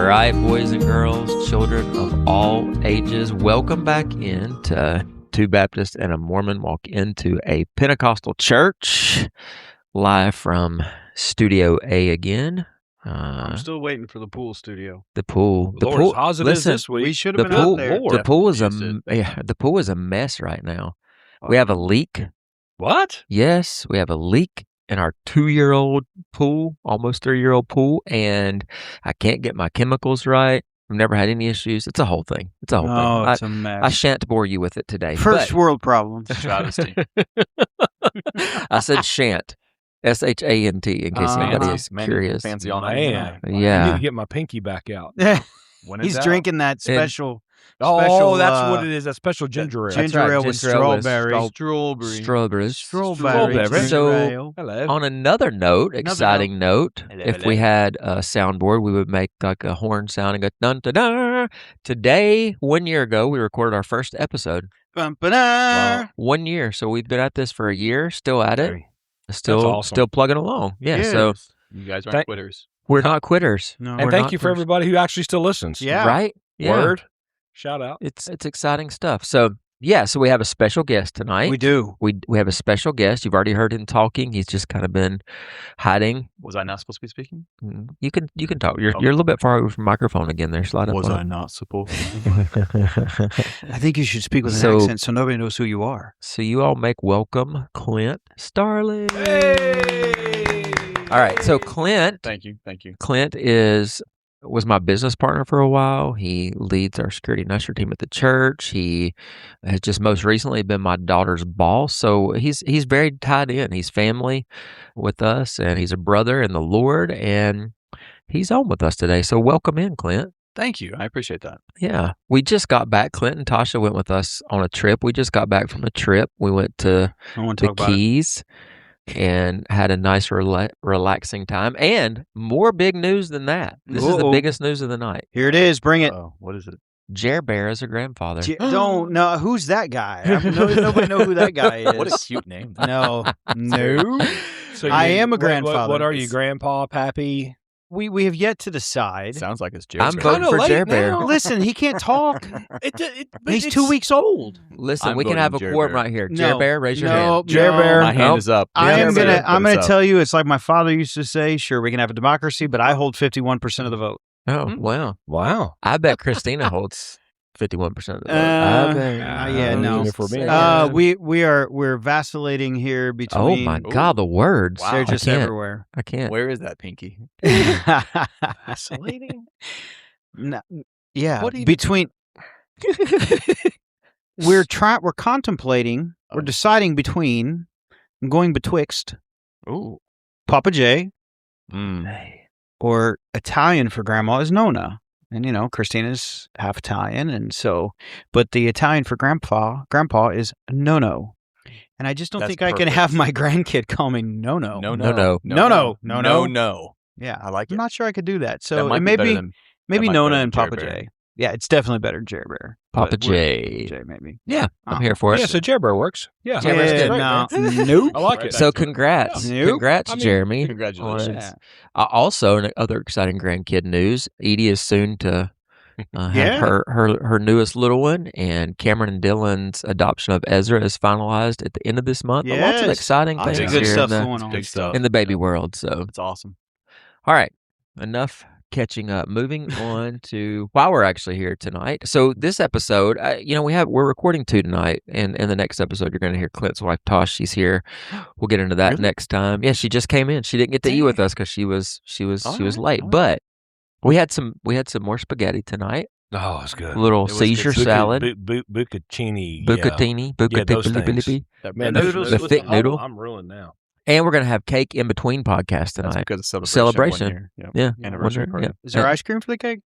right, boys and girls, children of all ages, welcome back into Two Baptists and a Mormon walk into a Pentecostal church, live from Studio A again. I'm still waiting for the pool studio. The pool. The Lord, pool. how's it Listen, is this week? We should the have been pool. out there. The pool is Definitely the pool is a mess right now. We have a leak. What? Yes, we have a leak in our 2-year-old pool, almost 3-year-old pool, and I can't get my chemicals right. I've never had any issues. It's a whole thing. It's a whole thing. Oh, it's a mess. I shan't bore you with it today. First world problems. Travesty. I said shan't. S-H-A-N-T, in case anybody's curious. Fancy all Man. night. I need Yeah. to get my pinky back out. When is He's that? drinking that special. Oh, that's what it is. That special ginger ale. Ginger right, ale with ginger ale with strawberries. Strawberries. Strawberry. So, ale. Hello. on another note, exciting note, Hello, if hello. we had a soundboard, we would make like a horn sound and go dun dun dun. Today, 1 year ago, we recorded our first episode. Bum-ba-da. 1 year, so we've been at this for a year, still at it, still awesome. still plugging along. Yeah, so You guys aren't Thank- quitters. we're not quitters. No. And We're thank not you for quitters. everybody who actually still listens. Yeah. Right? Yeah. Word. Shout out. It's exciting stuff. So yeah, so we have a special guest tonight. We do. We have a special guest. You've already heard him talking. He's just kind of been hiding. Was I not supposed to be speaking? You can talk. You're a little bit far away from the microphone again. There, slide up. Was on I it. not supposed I think you should speak with an So- accent so nobody knows who you are. So you all make welcome Clint Starling. All right. So Clint Thank you. Thank you. was my business partner for a while. He leads our security and usher team at the church. He has just most recently been my daughter's boss. So he's very tied in. He's family with us, and he's a brother in the Lord, and he's on with us today. So welcome in, Clint. Thank you. I appreciate that. Yeah. We just got back. Clint and Tasha went with us on a trip. We just got back from a trip. We went to I want to the talk about it. Keys and had a nice relaxing time. And more big news than that. This is the Uh-oh. biggest news of the night. Here it is. Bring it. Oh, what is it? Jer Bear is a grandfather. Don't know who's that guy. Nobody know who that guy is. What a cute name. No. So I am a grandfather. What are you, grandpa, pappy? We have yet to decide. Sounds like it's I'm Jared. voting for late Jer Bear. now. Listen, he can't talk. But He's it's- 2 weeks old. Listen, I'm we can voting have a Jer quorum Bear. right here. No. Jer Bear, raise your No. hand. Jer Bear. My hand is up. I am Jer Bear, gonna put us up. tell you. It's like my father used to say. Sure, we can have a democracy, but I hold 51% of the vote. Oh, wow. Wow. I bet Christina holds 51% of the vote. I bet. yeah, no. Even for me. We're vacillating here Oh, between. my God, the words. Wow. They're I just can't. everywhere. I can't. Where is that pinky? Vacillating? No, yeah, What do you- between. We're contemplating. We're Oh. deciding between. I'm going betwixt Ooh. Papa J Mm. or Italian for Grandma is Nona. And, Christina's half Italian. And so, but the Italian for Grandpa is Nono. And I just don't That's think I can perfect. have my grandkid call me Nono. No, No, no. No. Yeah. I like I'm it. not sure I could do that. That So might it be may better be than- maybe might be Nona better and than Papa Jerry Bear. J. Yeah, it's definitely better than Jerry Bear. Papa But J. J maybe. Yeah, I'm Oh. here for it. Yeah, so Jer Bear works. Yeah. Jer Bear's good. Nope. I like Right it. back So to it. congrats. Yeah. Nope. Congrats, I mean, Jeremy. Congratulations. Yeah. Also, other exciting grandkid news. Edie is soon to have Yeah. her newest little one, and Cameron and Dylan's adoption of Ezra is finalized at the end of this month. Lots of Yes. exciting Lots of things good here stuff in the, going on. Big stuff. in the baby world. So, It's awesome. all right, enough catching up. Moving on to why we're actually here tonight. So this episode, we're recording 2 tonight, and in the next episode, you're going to hear Clint's wife Tosh. She's here. We'll get into that Really? next time. Yeah, she just came in. She didn't get to eat with us because she was All late. right. But we had some more spaghetti tonight. Oh, it's good. A little It was Caesar good. salad, Bucatini. bucatini, Yeah, those things. bucatini, Man, The those- noodles the with thick noodle. I'm ruling now. and we're gonna have cake in between podcasts That's tonight. because of Celebration. 1 year. Yep. Yeah, Anniversary wonder- party. yeah. Is there ice cream for the cake?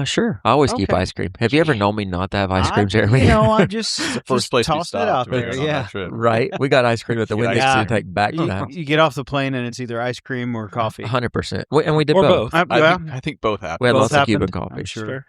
Sure. I always keep Okay. ice cream. Have you ever known me not to have ice cream, Jeremy? I'm just, First place we tossing it stopped out when we there. went on Yeah. that trip. Right. We got ice cream at the You get Wendy's ice to cream. take back to the You, house. you get off the plane and it's either ice cream or coffee. 100%. And we did Or both. both. I think both happen. We had Both lots of Cuban happened, coffee. I'm sure. Fair.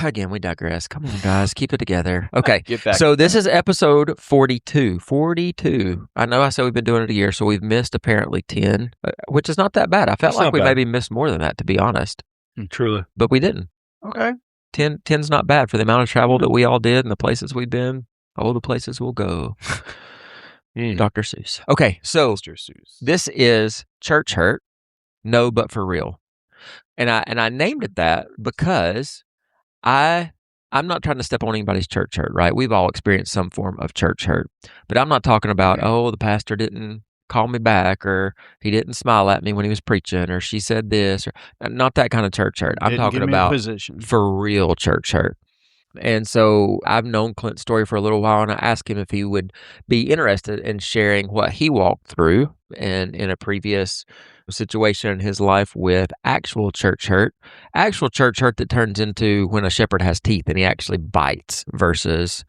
Again, we digress. Come on, guys. Keep it together. Okay. Get back. So this is episode 42. 42. I know I said we've been doing it a year, so we've missed apparently 10, which is not that bad. I felt It's like not we bad. maybe missed more than that, to be honest. Truly. but we didn't. Okay. 10's not bad for the amount of travel that we all did and the places we've been. All the places we'll go. Dr. Seuss. Okay, so Mr. Seuss. this is church hurt. No, but for real. And I named it that because I'm not trying to step on anybody's church hurt, right? We've all experienced some form of church hurt. But I'm not talking about, the pastor didn't call me back, or he didn't smile at me when he was preaching, or she said this, or not that kind of church hurt. I'm Didn't talking give me a about position. for real church hurt. And so I've known Clint's story for a little while, and I asked him if he would be interested in sharing what he walked through and in a previous situation in his life with actual church hurt that turns into when a shepherd has teeth and he actually bites versus,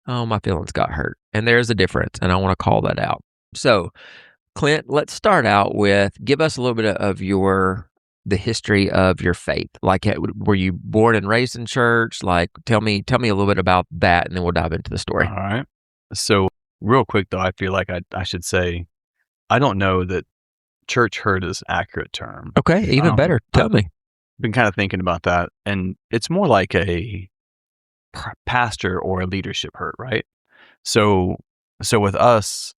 oh, my feelings got hurt. And there's a difference, and I want to call that out. So, Clint, let's start out with, give us a little bit of the history of your faith. Like, were you born and raised in church? Like, tell me a little bit about that, and then we'll dive into the story. All right. So real quick, though, I feel like I should say, I don't know that church hurt is an accurate term. Okay, even better. Tell me. I've been kind of thinking about that, and it's more like a pastor or a leadership hurt, right? So with us,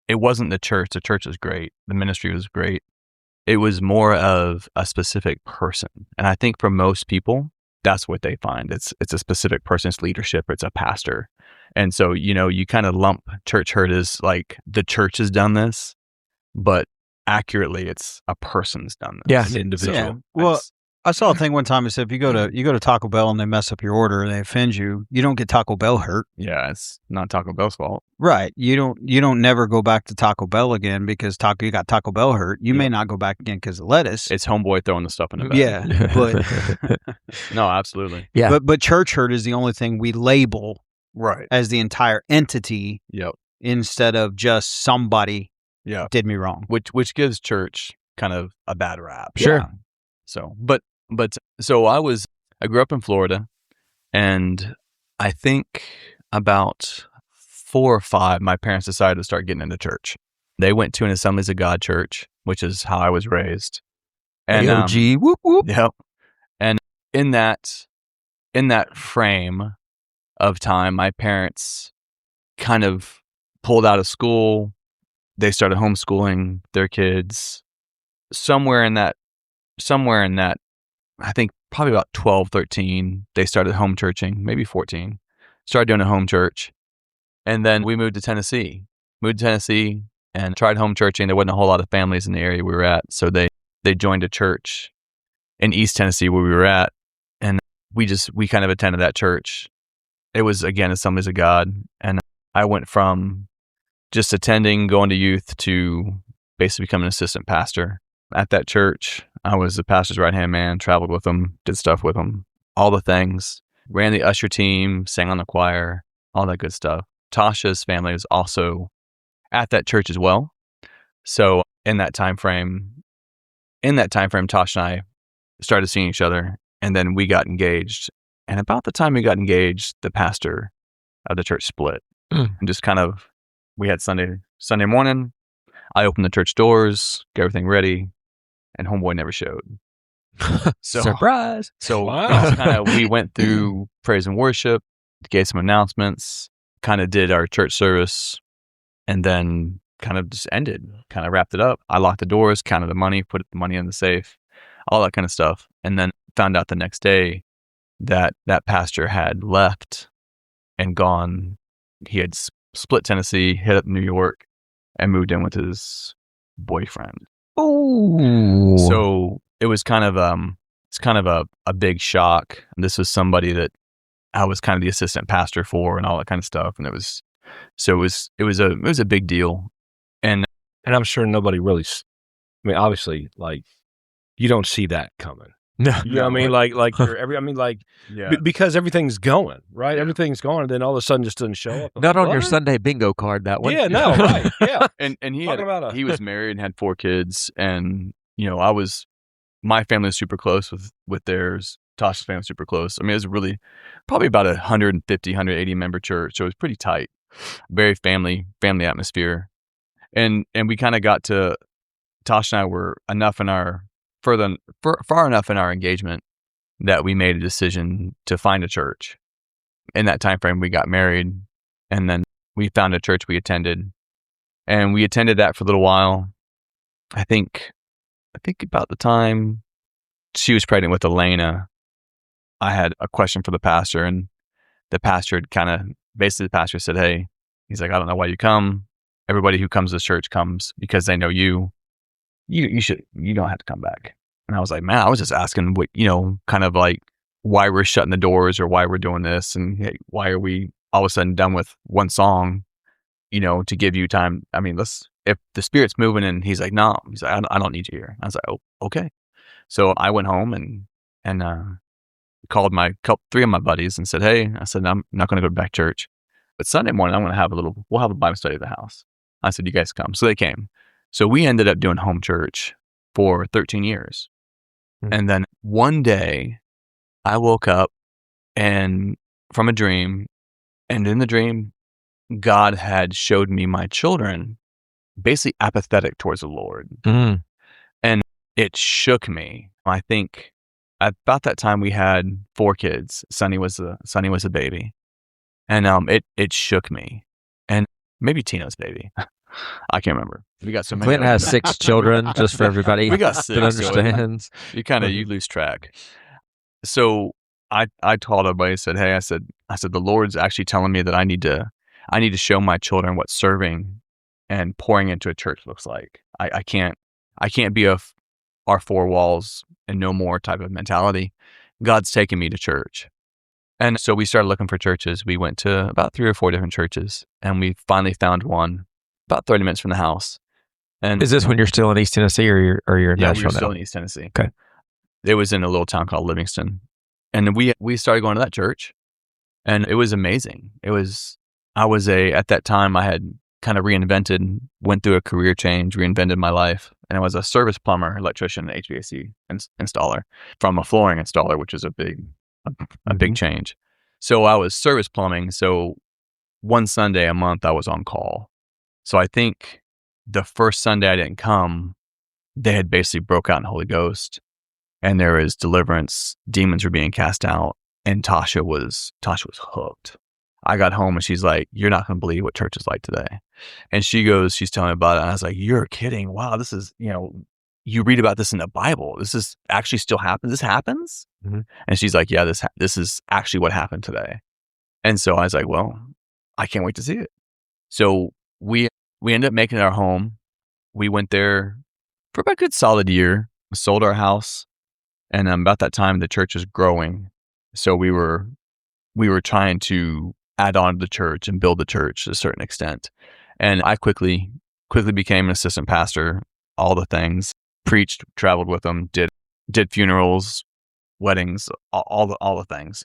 it wasn't the church. The church was great. The ministry was great. It was more of a specific person. And I think for most people, that's what they find. It's a specific person's leadership. It's a pastor. And so, you kind of lump church hurt as like the church has done this, but accurately, it's a person's done this. Yeah. An individual. Yeah. Well, I saw a thing one time that said if you go to Taco Bell and they mess up your order and they offend you, you don't get Taco Bell hurt. Yeah, it's not Taco Bell's fault. Right. You don't never go back to Taco Bell again because you got Taco Bell hurt. You may not go back again because of lettuce. It's homeboy throwing the stuff in the bag. Yeah, but No, absolutely. Yeah. but church hurt is the only thing we label Right. as the entire entity Yep. instead of just somebody Yeah. did me wrong. Which gives church kind of a bad rap. Sure. Yeah. So, but I grew up in Florida, and I think about 4 or 5, my parents decided to start getting into church. They went to an Assemblies of God church, which is how I was raised. And AOG, whoop whoop. Yep. And in that frame of time, my parents kind of pulled out of school. They started homeschooling their kids. Somewhere in that, I think probably about 12, 13, they started home churching, maybe 14. Started doing a home church. And then we moved to Tennessee and tried home churching. There wasn't a whole lot of families in the area we were at. So they joined a church in East Tennessee where we were at. And we kind of attended that church. It was, again, Assemblies of God. And I went from just attending, going to youth, to basically becoming an assistant pastor at that church. I was the pastor's right-hand man, traveled with him, did stuff with him, all the things. Ran the usher team, sang on the choir, all that good stuff. Tasha's family was also at that church as well. So in that time frame, Tasha and I started seeing each other, and then we got engaged. And about the time we got engaged, the pastor of the church split. And just kind of, we had Sunday morning. I opened the church doors, got everything ready, and homeboy never showed. So, Surprise. So Wow. we went through praise and worship, gave some announcements, kind of did our church service, and then kind of just ended, kind of wrapped it up. I locked the doors, counted the money, put the money in the safe, all that kind of stuff. And then found out the next day that pastor had left and gone. He had split Tennessee, hit up New York, and moved in with his boyfriend. Oh. So it was kind of a big shock. This was somebody that I was kind of the assistant pastor for and all that kind of stuff. And it was a big deal. And I'm sure nobody really, obviously, like, you don't see that coming. No. You know what I mean? Like Yeah. because everything's going, right? Everything's going, and then all of a sudden just doesn't show up. Not on your What? Sunday bingo card, that one. Yeah, no, right. Yeah. And Talking about he was married and had 4 kids, and my family was super close with theirs. Tasha's family was super close. I mean, it was really probably about 150, 180 member church, so it was pretty tight, very family atmosphere, and we kind of got to, Tasha and I were enough in our far enough in our engagement that we made a decision to find a church. In that time frame, we got married, and then we found a church we attended, and we attended that for a little while. I think about the time she was pregnant with Elena, I had a question for the pastor, and the pastor had basically the pastor said, "Hey," he's like, "I don't know why you come. Everybody who comes to church comes because they know you. You don't have to come back." And I was like, man, I was just asking what, kind of like why we're shutting the doors or why we're doing this, and hey, why are we all of a sudden done with one song, to give you time. I mean, if the Spirit's moving, and he's like, no, he's like, I don't need you here. I was like, oh, okay. So I went home and called three of my buddies and said, hey, I said, I'm not going to go back to church, but Sunday morning we'll have a Bible study at the house. I said, you guys come. So they came. So we ended up doing home church for 13 years. Mm-hmm. And then one day I woke up from a dream, and in the dream, God had showed me my children basically apathetic towards the Lord. Mm. And it shook me. I think about that time we had 4 kids. Sonny was a baby. And it shook me. And maybe Tina's baby. I can't remember. We got so many. Clint has 6 children, just for everybody we got 6 that understands. So you lose track. So I told everybody, I said, the Lord's actually telling me that I need to show my children what serving and pouring into a church looks like. I can't be our 4 walls and no more type of mentality. God's taking me to church. And so we started looking for churches. We went to about 3 or 4 different churches, and we finally found one about 30 minutes from the house. And is this when you're still in East Tennessee, or you're in Nashville now? Yeah, we were still in East Tennessee. Okay. It was in a little town called Livingston. And we started going to that church, and it was amazing. At that time, I had kind of went through a career change, reinvented my life. And I was a service plumber, electrician, HVAC installer from a flooring installer, which is a big change. So I was service plumbing. So one Sunday a month I was on call. So I think the first Sunday I didn't come, they had basically broke out in Holy Ghost, and there was deliverance. Demons were being cast out, and Tasha was hooked. I got home and she's like, "You're not going to believe what church is like today." And she's telling me about it. And I was like, "You're kidding. Wow. This is, you read about this in the Bible. This is actually still happens. This happens." Mm-hmm. And she's like, "Yeah, this is actually what happened today." And so I was like, well, I can't wait to see it. So we ended up making it our home. We went there for about a good solid year, sold our house. And about that time, the church was growing. So we were trying to add on to the church and build the church to a certain extent. And I quickly became an assistant pastor, all the things, preached, traveled with them, did funerals, weddings, all the things.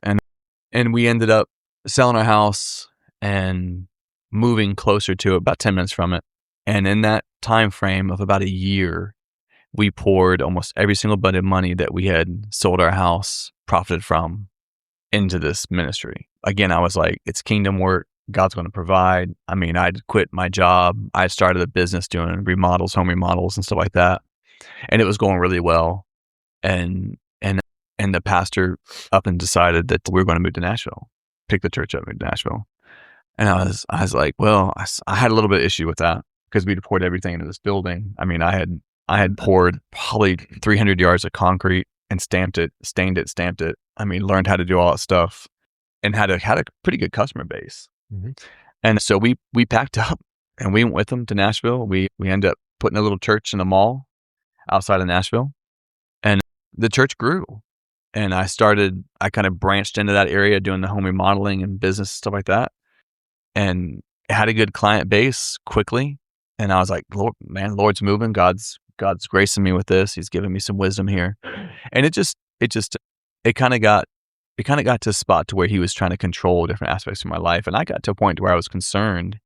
And we ended up selling our house and moving closer to it, about 10 minutes from it. And in that time frame of about a year, we poured almost every single bit of money that we had sold our house, profited from, into this ministry. Again, I was like, it's kingdom work. God's going to provide. I mean, I'd quit my job. I started a business doing home remodels and stuff like that. And it was going really well. And the pastor up and decided that we were going to move to Nashville, pick the church up, move to Nashville. And I was like, well, I had a little bit of issue with that because we'd poured everything into this building. I mean, I had poured probably 300 yards of concrete and stained it. I mean, learned how to do all that stuff and had a pretty good customer base. Mm-hmm. And so we packed up and we went with them to Nashville. We ended up putting a little church in a mall outside of Nashville, and the church grew. And I kind of branched into that area doing the home remodeling and business, stuff like that. And had a good client base quickly. And I was like, Lord's moving. God's gracing me with this. He's giving me some wisdom here. And it kind of got to a spot to where he was trying to control different aspects of my life. And I got to a point where I was concerned.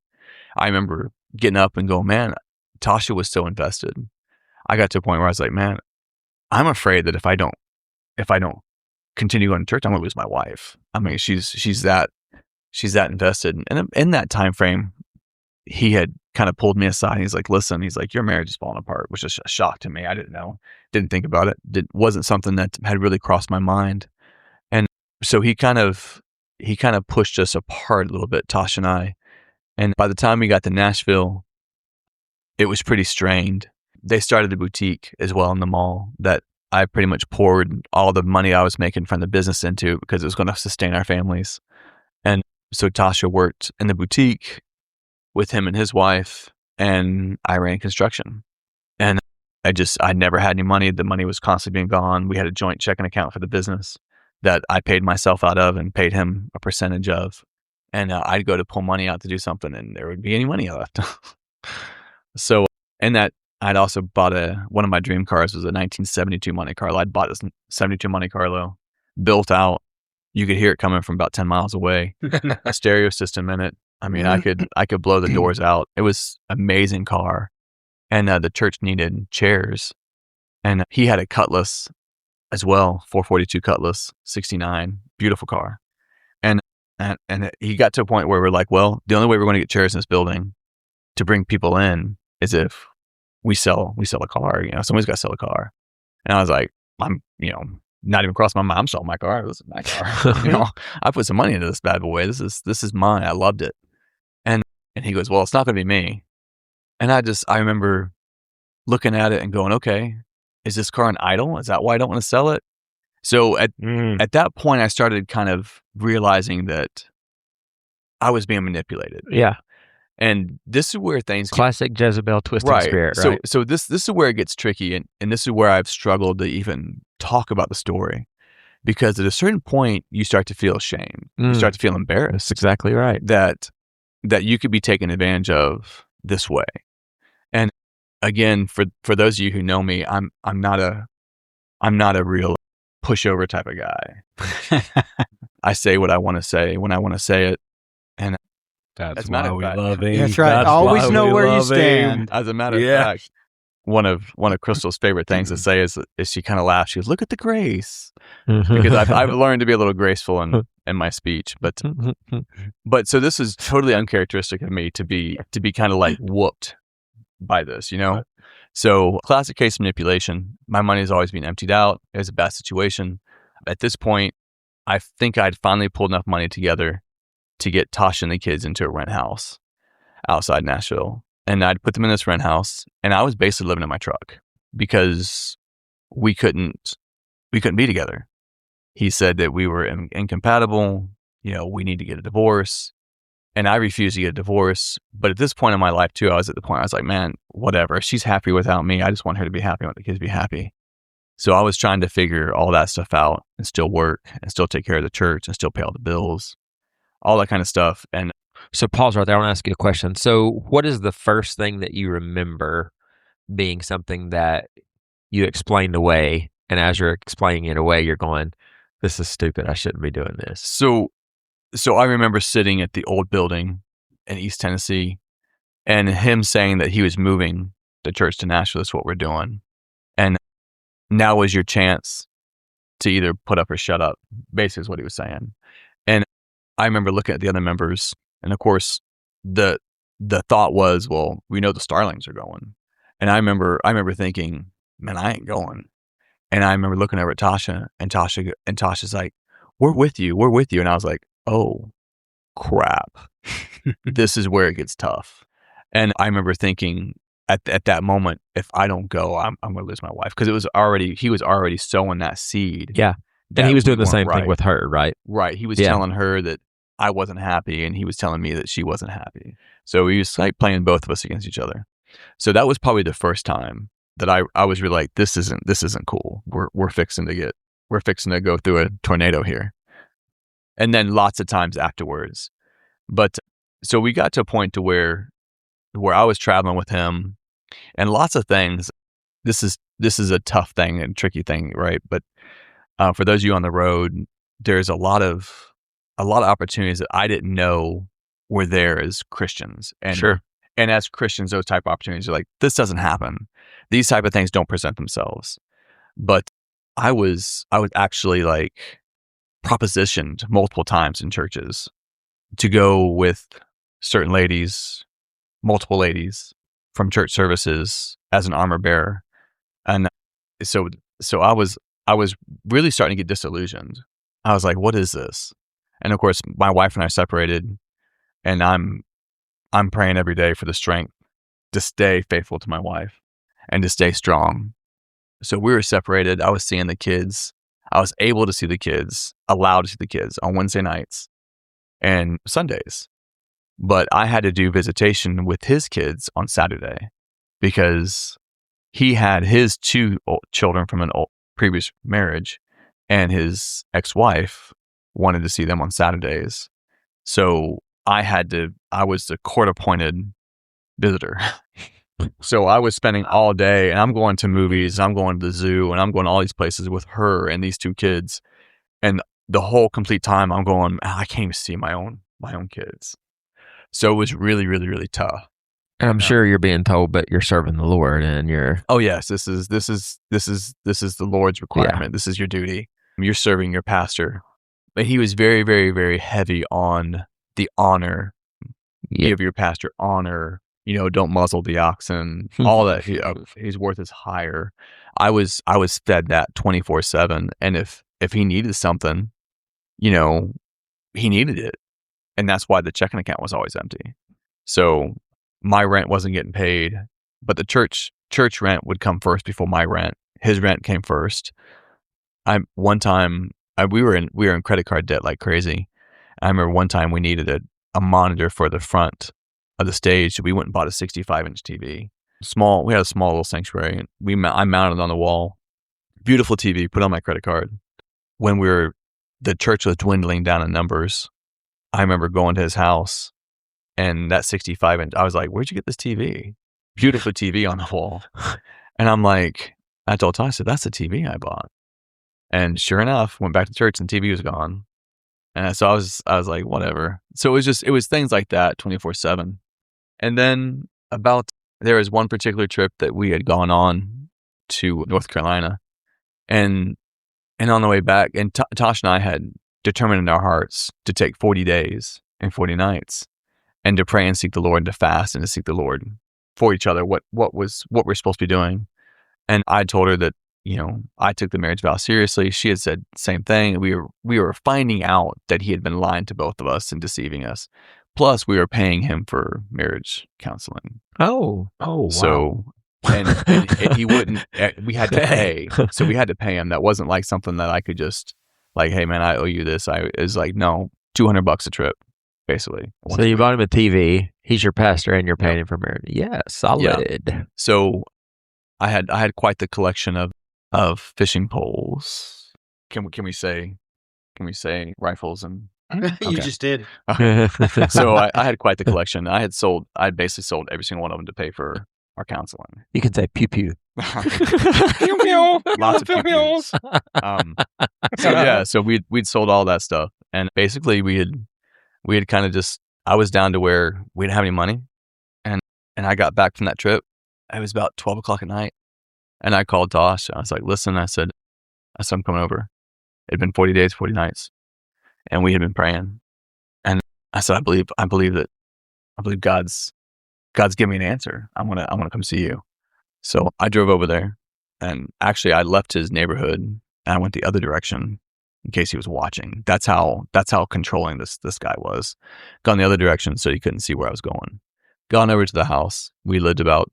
I remember getting up and going, man, Tasha was so invested. I got to a point where I was like, man, I'm afraid that if I don't continue going to church, I'm going to lose my wife. I mean, she's that invested. And in that time frame, he had kind of pulled me aside. And he's like, listen, he's like, your marriage is falling apart, which is a shock to me. I didn't know, didn't think about it. Wasn't something that had really crossed my mind. And so he kind of pushed us apart a little bit, Tosh and I. And by the time we got to Nashville, it was pretty strained. They started a boutique as well in the mall that I pretty much poured all the money I was making from the business into because it was going to sustain our families. And so Tasha worked in the boutique with him and his wife, and I ran construction. And I never had any money. The money was constantly being gone. We had a joint checking account for the business that I paid myself out of and paid him a percentage of. And I'd go to pull money out to do something, and there wouldn't be any money left. So, and that I'd also bought one of my dream cars was a 1972 Monte Carlo. I'd bought this 72 Monte Carlo, built out. You could hear it coming from about 10 miles away. A stereo system in it. I mean, I could blow the doors out. It was an amazing car. And the church needed chairs. And he had a Cutlass as well, 442 Cutlass, 69, beautiful car. And he got to a point where we're like, well, the only way we're going to get chairs in this building to bring people in is if we sell a car. Somebody's got to sell a car. And I was like, I'm, not even crossing my mind. I'm selling my car. This is my car. I put some money into this bad boy. This is mine. I loved it. And he goes, well, it's not going to be me. And I remember looking at it and going, okay, is this car an idol? Is that why I don't want to sell it? So at that point, I started kind of realizing that I was being manipulated. Yeah. And this is where things classic Jezebel twisting spirit, right? So this is where it gets tricky, and this is where I've struggled to even talk about the story, because at a certain point you start to feel ashamed, you start to feel embarrassed. That's exactly right. That you could be taken advantage of this way. And again, for those of you who know me, I'm not a real pushover type of guy. I say what I want to say when I want to say it, and that's why we love him. That's right. Always know where you stand. As a matter of fact, one of Crystal's favorite things to say is she kind of laughs. She goes, "Look at the grace," because I've learned to be a little graceful in my speech. But so this is totally uncharacteristic of me to be kind of like whooped by this, So classic case manipulation. My money has always been emptied out. It was a bad situation. At this point, I think I'd finally pulled enough money together to get Tasha and the kids into a rent house outside Nashville. And I'd put them in this rent house, and I was basically living in my truck because we couldn't be together. He said that we were incompatible. We need to get a divorce. And I refused to get a divorce. But at this point in my life too, I was at the point I was like, man, whatever. She's happy without me. I just want her to be happy. I want the kids to be happy. So I was trying to figure all that stuff out and still work and still take care of the church and still pay all the bills, all that kind of stuff. And so pause right there. I want to ask you a question. So what is the first thing that you remember being something that you explained away? And as you're explaining it away, you're going, this is stupid. I shouldn't be doing this. So I remember sitting at the old building in East Tennessee and him saying that he was moving the church to Nashville. That's what we're doing. And now is your chance to either put up or shut up, basically is what he was saying. And I remember looking at the other members, and of course the thought was, well, we know the Starlings are going. And I remember thinking, man, I ain't going. And I remember looking over at Tasha, and Tasha's like, we're with you. And I was like, oh, crap. This is where it gets tough. And I remember thinking at that moment, if I don't go, I'm going to lose my wife. Because he was already sowing that seed. Yeah. And he was doing the same thing with her, right? Right. He was telling her that I wasn't happy, and he was telling me that she wasn't happy. So he was like playing both of us against each other. So that was probably the first time that I was really like, this isn't cool. We're fixing to go through a tornado here. And then lots of times afterwards. But so we got to a point to where I was traveling with him, and lots of things. This is a tough thing and tricky thing, right? But for those of you on the road, there's a lot of opportunities that I didn't know were there as Christians. And sure. And as Christians, those type of opportunities are like, this doesn't happen. These type of things don't present themselves. But I was actually like propositioned multiple times in churches to go with certain ladies, multiple ladies from church services as an armor bearer. And so I was really starting to get disillusioned. I was like, what is this? And of course, my wife and I separated, and I'm praying every day for the strength to stay faithful to my wife and to stay strong. So we were separated. I was seeing the kids. I was able to see the kids, allowed to see the kids on Wednesday nights and Sundays. But I had to do visitation with his kids on Saturday because he had his 2 children from an previous marriage, and his ex-wife wanted to see them on Saturdays. So I was the court-appointed visitor. So I was spending all day, and I'm going to movies, I'm going to the zoo, and I'm going to all these places with her and these 2 kids. And the whole complete time I'm going, I can't even see my own kids. So it was really, really, really tough. And I'm sure you're being told, but you're serving the Lord, and you're. Oh yes, this is the Lord's requirement. Yeah. This is your duty. You're serving your pastor. But he was very, very, very heavy on the honor. Yeah. Give your pastor honor. Don't muzzle the oxen. All that. His worth is higher. I was fed that 24/7, and if he needed something, he needed it, and that's why the checking account was always empty. So my rent wasn't getting paid, but the church rent would come first before my rent. His rent came first. One time we were in credit card debt like crazy. I remember one time we needed a monitor for the front of the stage. So we went and bought a 65-inch TV. We had a small little sanctuary, and I mounted it on the wall. Beautiful TV, put on my credit card. When the church was dwindling down in numbers, I remember going to his house, and that 65-inch, I was like, where'd you get this TV? Beautiful TV on the wall. And I'm like, I told Todd, I said, that's the TV I bought. And sure enough, went back to church and the TV was gone. And so I was like, whatever. So it was things like that 24/7. And then there was one particular trip that we had gone on to North Carolina, and on the way back, and Tosh and I had determined in our hearts to take 40 days and 40 nights and to pray and seek the Lord, and to fast and to seek the Lord for each other, what we're supposed to be doing. And I told her that, I took the marriage vow seriously. She had said the same thing. We were finding out that he had been lying to both of us and deceiving us. Plus, we were paying him for marriage counseling. Oh, wow. So, and he wouldn't, we had to pay. So we had to pay him. That wasn't like something that I could just like, hey man, I owe you this. It was like, no, $200 a trip, basically. So you bought him a TV. He's your pastor, and you're paying him for marriage. Yeah, solid. Yeah. So I had quite the collection of fishing poles. Can we say rifles and You just did. So I had quite the collection. I basically sold every single one of them to pay for our counseling. You can say pew pew. Pew pew. Lots of pew pews. So we'd sold all that stuff, and basically we had kind of just, I was down to where we didn't have any money, and I got back from that trip. It was about 12 o'clock at night, and I called Tosh. I was like, listen, I said I'm coming over. It'd been 40 days, 40 nights, and we had been praying. And I said, I believe God's giving me an answer. I want to come see you. So I drove over there, and actually I left his neighborhood and I went the other direction in case he was watching. That's how controlling this guy was. Gone the other direction so he couldn't see where I was going. Gone over to the house. We lived about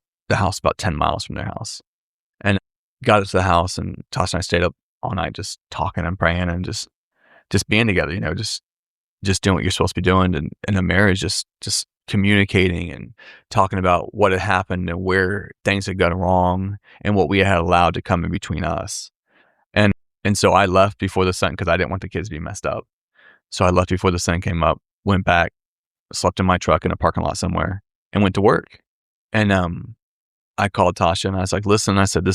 10 miles from their house, and got us to the house, and Tosh and I stayed up all night just talking and praying and just being together, just doing what you're supposed to be doing, and in a marriage, just communicating and talking about what had happened and where things had gone wrong and what we had allowed to come in between us. And so I left before the sun, because I didn't want the kids to be messed up. So I left before the sun came up, went back, slept in my truck in a parking lot somewhere, and went to work. And I called Tasha and I was like, listen, I said,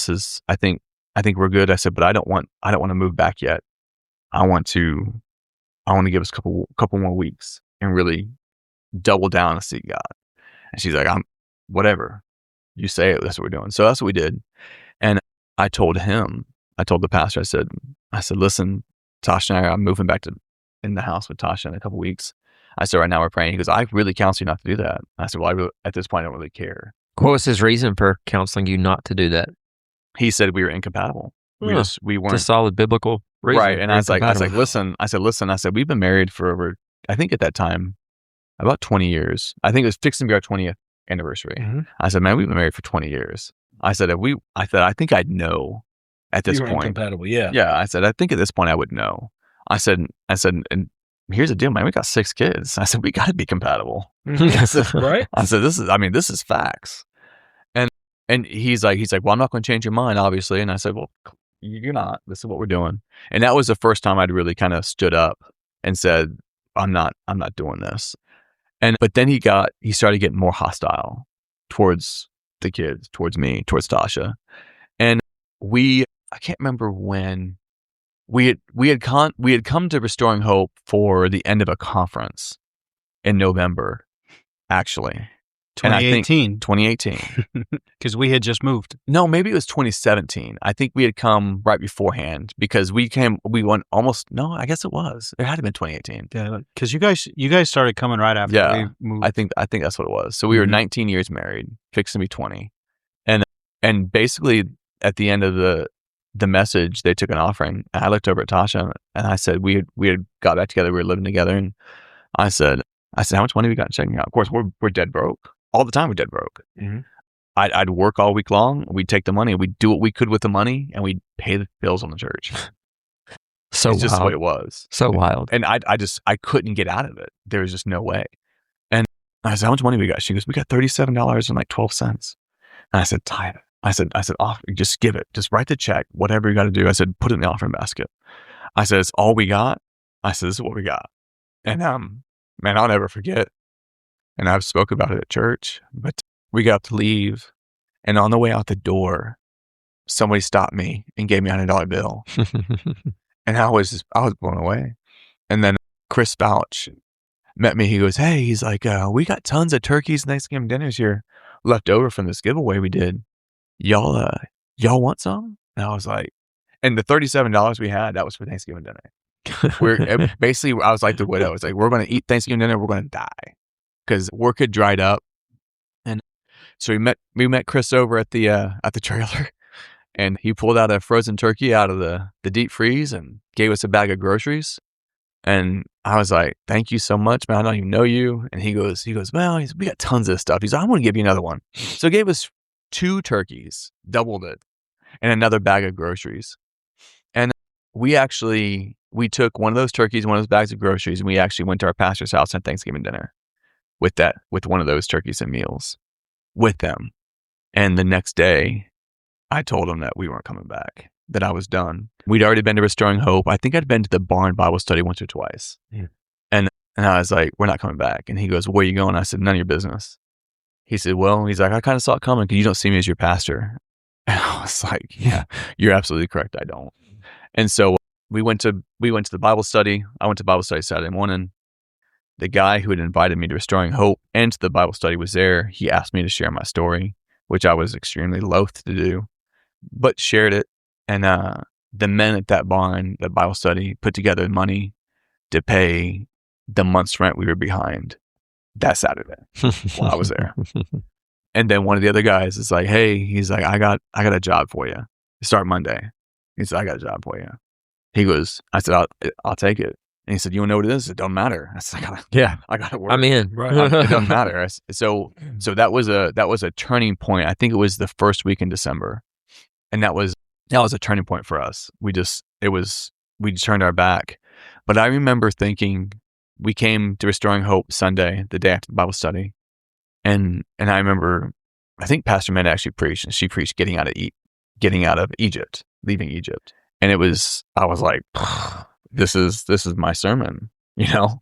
I think we're good. I said, but I don't want to move back yet. I want to give us a couple more weeks and really double down and seek God. And she's like, whatever you say, that's what we're doing. So that's what we did. And I told the pastor, I said, listen, Tasha and I'm moving back in the house with Tasha in a couple weeks. I said, right now we're praying. He goes, I really counsel you not to do that. I said, well, at this point, I don't really care. What was his reason for counseling you not to do that? He said we were incompatible. We Huh. weren't. It's a solid biblical reason. Right. And I was like, listen, we've been married for over, I think at that time, about 20 years. I think it was fixing to be our 20th anniversary. Mm-hmm. I said, man, we've been married for 20 years. I said, I think I'd know at this point. Incompatible, yeah. Yeah. I said, I think at this point I would know. I said, and here's the deal, man. We got 6 kids. I said, we got to be compatible. I said, right? I said, this is facts. And he's like, well, I'm not going to change your mind, obviously. And I said, well, you're not. This is what we're doing. And that was the first time I'd really kind of stood up and said, I'm not doing this. But then he started getting more hostile towards the kids, towards me, towards Tasha. And I can't remember when we had come to Restoring Hope for the end of a conference in November, actually. 2018. 2018. Because we had just moved. No, maybe it was 2017. I think we had come right beforehand because I guess it was. It had to have been 2018. Yeah, because you guys started coming right after we moved. I think that's what it was. So we were 19 years married, fixing to be 20. And basically at the end of the message, they took an offering. And I looked over at Tasha and I said, we had got back together, we were living together, and I said, how much money we got in checking account? Of course, we're dead broke. All the time we're dead broke. Mm-hmm. I'd work all week long. We'd take the money. We'd do what we could with the money, and we'd pay the bills on the church. So it's just the way it was. So wild. And I couldn't get out of it. There was just no way. And I said, how much money we got? She goes, we got $37.12. And I said, tithe it. I said, just give it. Just write the check. Whatever you got to do. I said, put it in the offering basket. I said, it's all we got. I said, this is what we got. And man, I'll never forget. And I've spoke about it at church, but we got to leave. And on the way out the door, somebody stopped me and gave me a $100 bill. And I was blown away. And then Chris Bouch met me. He goes, hey, he's like, we got tons of turkeys and Thanksgiving dinners here left over from this giveaway we did. Y'all want some? And I was like, and the $37 we had, that was for Thanksgiving dinner. Basically, I was like the widow. It's like, we're going to eat Thanksgiving dinner. We're going to die because work had dried up. And so we met Chris over at the trailer, and he pulled out a frozen turkey out of the deep freeze and gave us a bag of groceries. And I was like, thank you so much, man. I don't even know you. And he goes, well, we got tons of stuff. He's like, I'm going to give you another one. So he gave us 2 turkeys, doubled it, and another bag of groceries. And we took one of those turkeys, one of those bags of groceries, and we actually went to our pastor's house at Thanksgiving dinner with one of those turkeys and meals with them. And the next day, I told him that we weren't coming back, that I was done. We'd already been to Restoring Hope. I think I'd been to the barn Bible study once or twice. Yeah. And I was like, we're not coming back. And he goes, where are you going? I said, none of your business. He said, well, he's like, I kind of saw it coming because you don't see me as your pastor. And I was like, yeah, you're absolutely correct. I don't. And so we went to the Bible study. I went to Bible study Saturday morning. The guy who had invited me to Restoring Hope and to the Bible study was there. He asked me to share my story, which I was extremely loath to do, but shared it. And the men at that barn, the Bible study, put together money to pay the month's rent we were behind that Saturday while I was there. And then one of the other guys is like, hey, he's like, I got a job for you. Start Monday. He said, I got a job for you. He goes, I said, I'll take it. And he said, you want to know what it is? It don't matter. I said, I got to work. I'm in. Right. It doesn't matter. So that was a turning point. I think it was the first week in December. And that was a turning point for us. We turned our back. But I remember thinking, we came to Restoring Hope Sunday, the day after the Bible study. And I remember, I think Pastor Meda actually preached, and she preached getting out of Egypt, leaving Egypt. And I was like, this is my sermon, you know?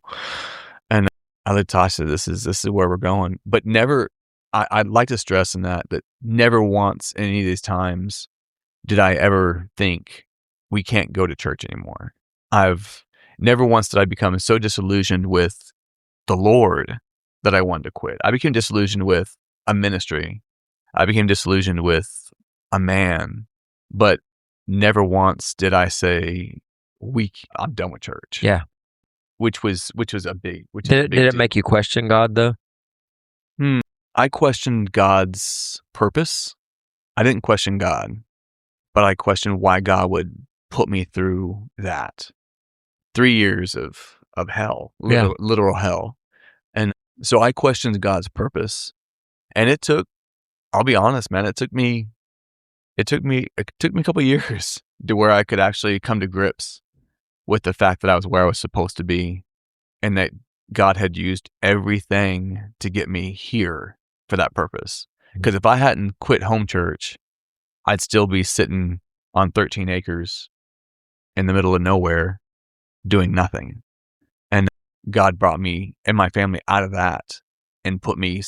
And I let Tosh say, this is where we're going. But never, I'd like to stress in that never once in any of these times did I ever think we can't go to church anymore. Never once did I become so disillusioned with the Lord that I wanted to quit. I became disillusioned with a ministry. I became disillusioned with a man, but never once did I say, I'm done with church. Yeah. which was a big Did it deal. make you question God though? I questioned God's purpose. I didn't question God, but I questioned why God would put me through that 3 years of hell, Yeah. literal hell. And so I questioned God's purpose, and it took, I'll be honest, man, it took me a couple of years to where I could actually come to grips with the fact that I was where I was supposed to be, and that God had used everything to get me here for that purpose. Because if I hadn't quit home church, I'd still be sitting on 13 acres in the middle of nowhere doing nothing. And God brought me and my family out of that and put me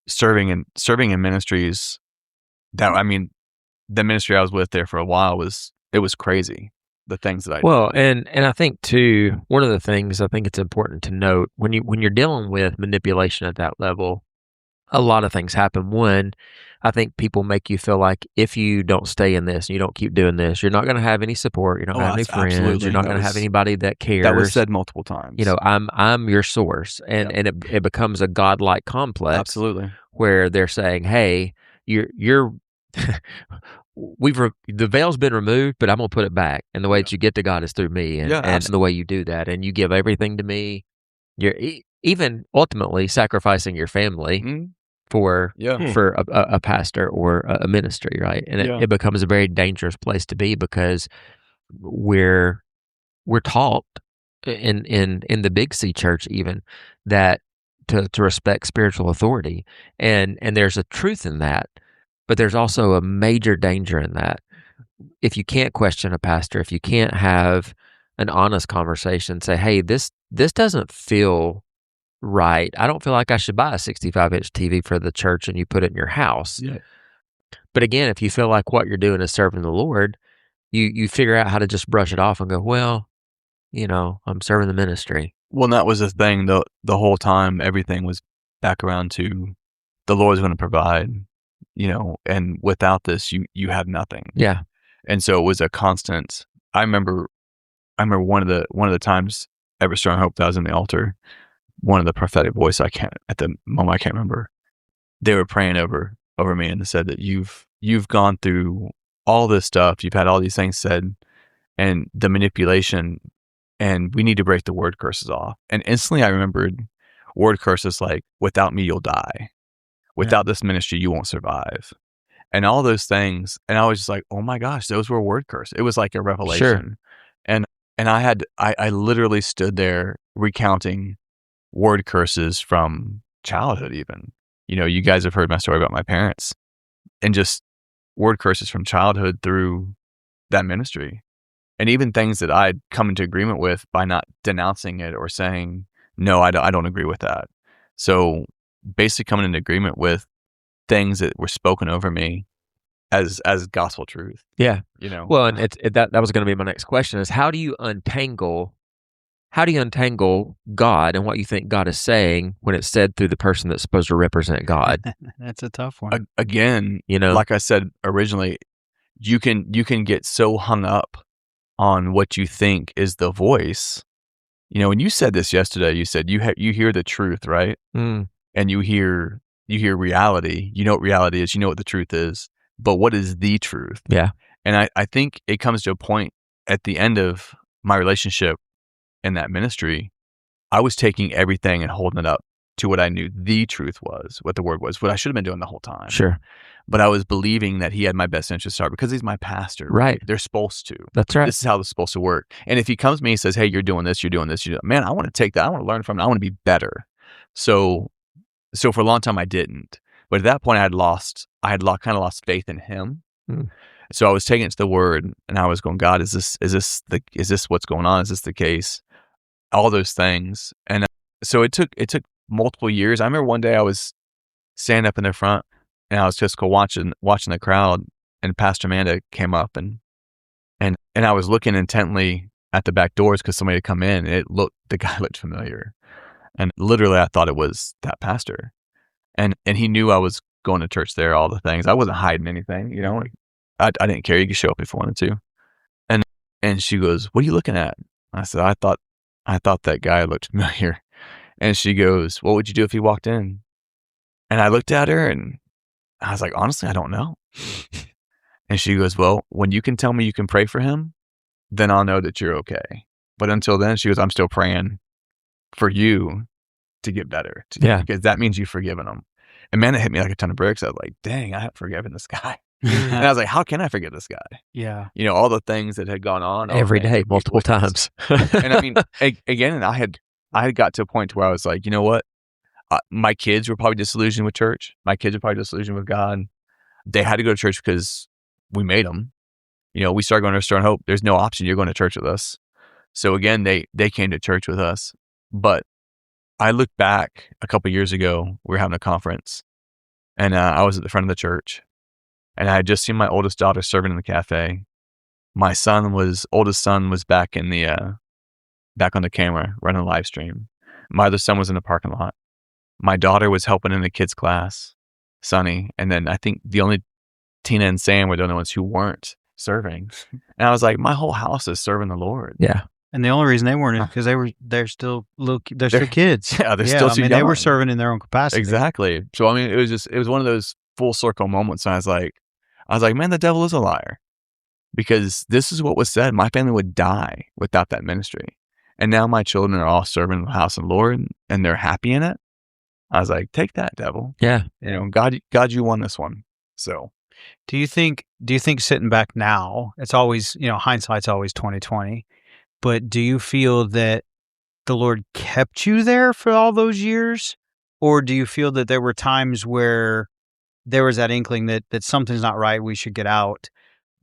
serving in ministries that, I mean, the ministry I was with there for a while was crazy. The things that I Well, and I think too, one of the things I think it's important to note when you're dealing with manipulation at that level, a lot of things happen. One, I think people make you feel like if you don't stay in this and you don't keep doing this, you're not going to have any support. You're not going to have any friends. Absolutely. You're not That going to have was- anybody that cares. That was said multiple times. You know, I'm your source, and it becomes a godlike complex. Absolutely. Where they're saying, hey, you're the veil's been removed, but I'm gonna put it back, and the way that you get to God is through me, and the way you do that, and you give everything to me. You're even ultimately sacrificing your family for a pastor or a ministry, right? And it becomes a very dangerous place to be because we're taught in the Big C church even that to respect spiritual authority, and there's a truth in that. But there's also a major danger in that. If you can't question a pastor, if you can't have an honest conversation, say, hey, this doesn't feel right. I don't feel like I should buy a 65-inch TV for the church and you put it in your house. Yeah. But again, if you feel like what you're doing is serving the Lord, you figure out how to just brush it off and go, well, you know, I'm serving the ministry. Well, that was the thing. The whole time, everything was back around to the Lord's going to provide. You know, and without this, you have nothing. Yeah. And so it was a constant. I remember one of the times Ever Strong Hope that I was in the altar, one of the prophetic voice at the moment I can't remember. They were praying over me and they said that you've gone through all this stuff, you've had all these things said, and the manipulation, and we need to break the word curses off. And instantly I remembered word curses like, without me you'll die. Without this ministry, you won't survive. And all those things. And I was just like, oh my gosh, those were word curses. It was like a revelation. Sure. And I literally stood there recounting word curses from childhood even. You know, you guys have heard my story about my parents. And just word curses from childhood through that ministry. And even things that I'd come into agreement with by not denouncing it or saying, no, I don't agree with that. So basically coming into agreement with things that were spoken over me as gospel truth. Yeah. You know. Well, and that was going to be my next question is how do you untangle God and what you think God is saying when it's said through the person that's supposed to represent God? That's a tough one. Again, you know, like I said originally, you can get so hung up on what you think is the voice. You know, when you said this yesterday, you said you hear the truth, right? And you hear reality. You know what reality is. You know what the truth is. But what is the truth? Yeah. And I think it comes to a point at the end of my relationship in that ministry, I was taking everything and holding it up to what I knew the truth was, what the word was, what I should have been doing the whole time. Sure. But I was believing that he had my best interest at heart because he's my pastor. Right. They're supposed to. That's right. This is how it's supposed to work. And if he comes to me and says, hey, you're doing this, man, I want to take that. I want to learn from it. I want to be better. So for a long time I didn't. But at that point I had kind of lost faith in him. So I was taking it to the word and I was going, God, is this what's going on? Is this the case? All those things. And so it took multiple years. I remember one day I was standing up in the front and I was just watching the crowd, and Pastor Amanda came up and I was looking intently at the back doors because somebody had come in. The guy looked familiar. And literally I thought it was that pastor. And he knew I was going to church there, all the things. I wasn't hiding anything, you know. I didn't care. You could show up if you wanted to. And she goes, what are you looking at? I said, I thought I thought that guy looked familiar. And she goes, what would you do if he walked in? And I looked at her and I was like, honestly, I don't know. And she goes, well, when you can tell me you can pray for him, then I'll know that you're okay. But until then, she goes, I'm still praying for you to get better. Yeah. Because that means you've forgiven him. And man, it hit me like a ton of bricks. I was like, dang, I haven't forgiven this guy. And I was like, how can I forgive this guy? Yeah. You know, all the things that had gone on. Every day, multiple times. And I mean, again, I had got to a point to where I was like, you know what? My kids were probably disillusioned with church. My kids were probably disillusioned with God. They had to go to church because we made them. You know, we started going to Restore and Hope. There's no option. You're going to church with us. So again, they came to church with us. But I look back a couple years ago, we were having a conference, and I was at the front of the church, and I had just seen my oldest daughter serving in the cafe. My oldest son was back in the back on the camera running a live stream. My other son was in the parking lot. My daughter was helping in the kids class, Sonny, and then I think the only Tina and Sam were the only ones who weren't serving. And I was like, my whole house is serving the Lord. Yeah. And the only reason they weren't is because they're still they're still kids. Yeah, they're still too young. They were serving in their own capacity. Exactly. So I mean, it was one of those full circle moments. And I was like, man, the devil is a liar, because this is what was said. My family would die without that ministry, and now my children are all serving the house of the Lord, and they're happy in it. I was like, take that, devil. Yeah. You know, God, you won this one. So, do you think sitting back now, it's always, hindsight's always 2020, but do you feel that the Lord kept you there for all those years? Or do you feel that there were times where there was that inkling that something's not right, we should get out?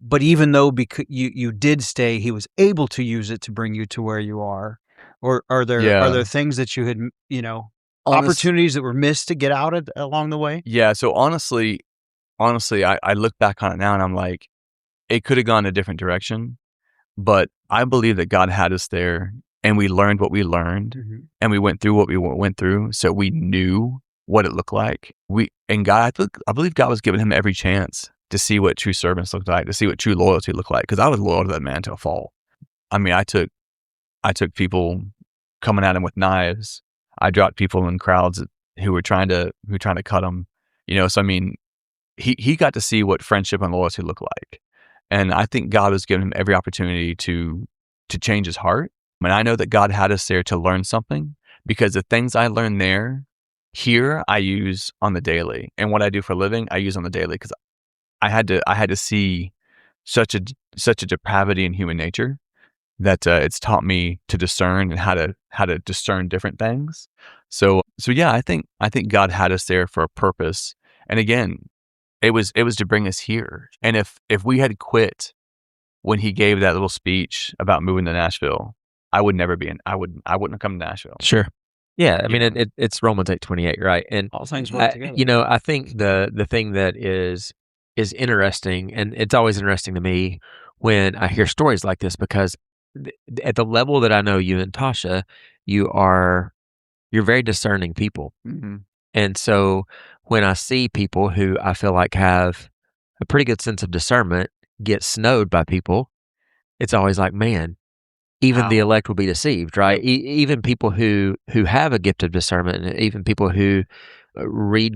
But even though because you did stay, he was able to use it to bring you to where you are? Or are there things that you had, opportunities that were missed to get out along the way? Yeah. So honestly, I look back on it now and I'm like, it could have gone a different direction, but I believe that God had us there, and we learned what we learned, and we went through what we went through. So we knew what it looked like. I believe God was giving him every chance to see what true servants looked like, to see what true loyalty looked like. Cause I was loyal to that man till fall. I mean, I took people coming at him with knives. I dropped people in crowds who were trying to cut him, so I mean, he got to see what friendship and loyalty look like. And I think God was giving him every opportunity to change his heart. And I know that God had us there to learn something, because the things I learned here I use on the daily, and what I do for a living I use on the daily, because I had to see such a depravity in human nature that it's taught me to discern and how to discern different things. So yeah, I think God had us there for a purpose. And again, it was to bring us here. And if we had quit when he gave that little speech about moving to Nashville, I wouldn't have come to Nashville. Sure. Yeah. I mean, it's Romans 8:28, right? And all things work together. I think the thing that is interesting, and it's always interesting to me when I hear stories like this, because at the level that I know you and Tasha, you're very discerning people. Mm-hmm. And so when I see people who I feel like have a pretty good sense of discernment get snowed by people, it's always like, man, even the elect will be deceived, right? Even people who have a gift of discernment, and even people who read